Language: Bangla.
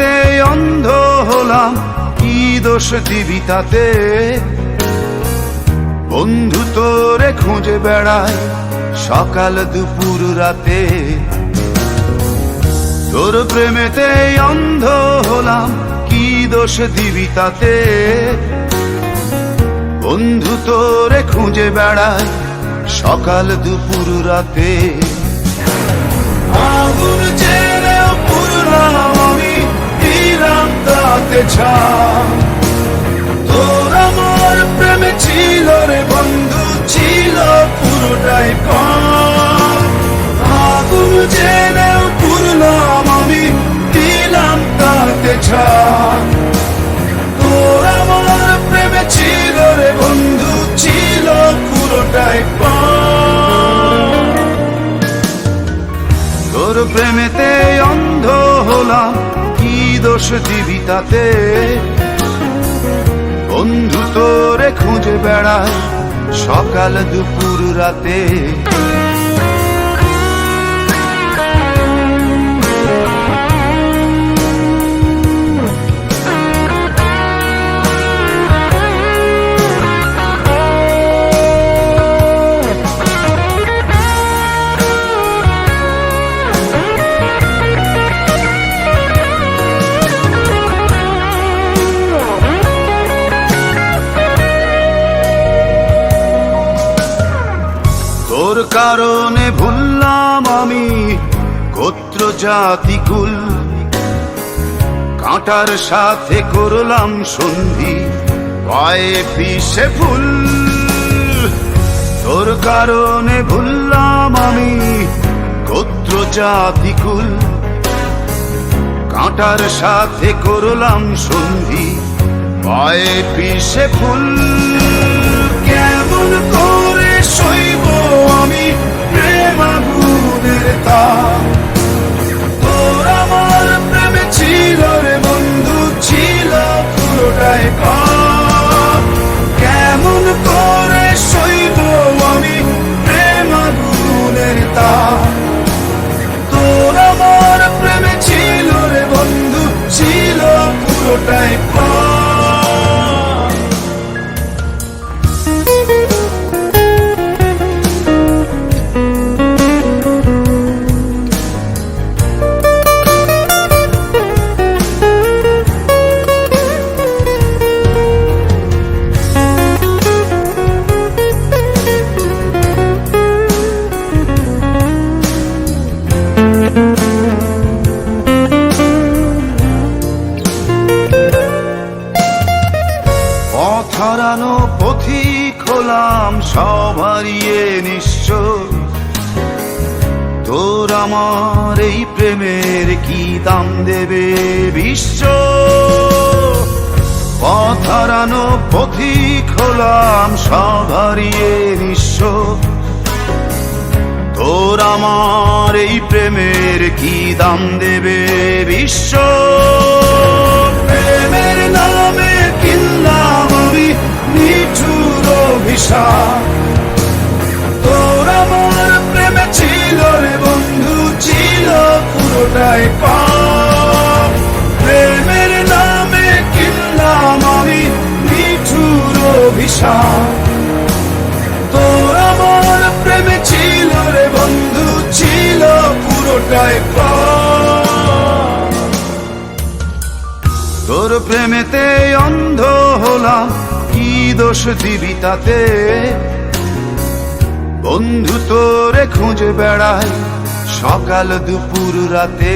প্রেমেতে অন্ধ হলাম, কি দোষ দিবি তাতে? বন্ধু তোরে খুঁজে বেড়াই সকাল দুপুর রাতে। তোর প্রেমেতে অন্ধ হলাম, কি দোষ দিবি তাতে? বন্ধু তোরে খুঁজে বেড়াই সকাল দুপুর রাতে। আগুন জেলেও পুরলাম আমি, দিলাম তাতে ছাই। তোর আমার প্রেমে ছিল রে বন্ধু, ছিল পুরোটাই পাপ। আগুন জেলেও পুরলাম আমি, দিলাম তাতে ছাই। তোর আমার প্রেমে ছিল রে বন্ধু, ছিল পুরোটাই পাপ। তোর প্রেমেতে অন্ধ হলাম, কি দোষ দিবি তাতে? বন্ধু তোরে খুঁজে বেড়াই সকাল দুপুর রাতে। তোর কারণে ভুললাম আমি গোত্র জাতি কুল, কাঁটার সাথে করলাম সন্ধি, পায়ে পিষে ফুল। তোর কারণে ভুললাম আমি গোত্র জাতি কুল, কাঁটার সাথে করলাম সন্ধি, পায়ে পিষে ফুল। কেমন করে সইব আমি প্রেম আগুনের তাপ? তোর আমার প্রেমে ছিল রে বন্ধু, ছিল পুরোটাই পাপ। কেমন করে সইব আমি প্রেম আগুনের তাপ? তোর আমার প্রেমে ছিল রে বন্ধু, ছিল পুরোটাই পাপ। হারানো পথিক হলাম সব হারিয়ে নিঃস্ব। তোর আমার এই প্রেমের কি দাম দেবে বিশ্ব? পথ হারানো পথিক হলাম সব হারিয়ে নিঃস্ব। তোর আমার এই প্রেমের কি দাম দেবে বিশ্ব? প্রেমের নামে কিনলাম আমি নিঠুর অভিশাপ। তোর আমার প্রেমে ছিল রে বন্ধু, ছিল পুরোটাই পাপ। প্রেমের নামে কিনলাম আমি নিঠুর অভিশাপ। তোর আমার প্রেমে ছিল রে বন্ধু, ছিল পুরোটাই পাপ। তোর প্রেমেতে অন্ধ হলাম, কি দোষ দিবি তাতে? বন্ধু তোরে খুঁজে বেড়াই সকাল দুপুর রাতে।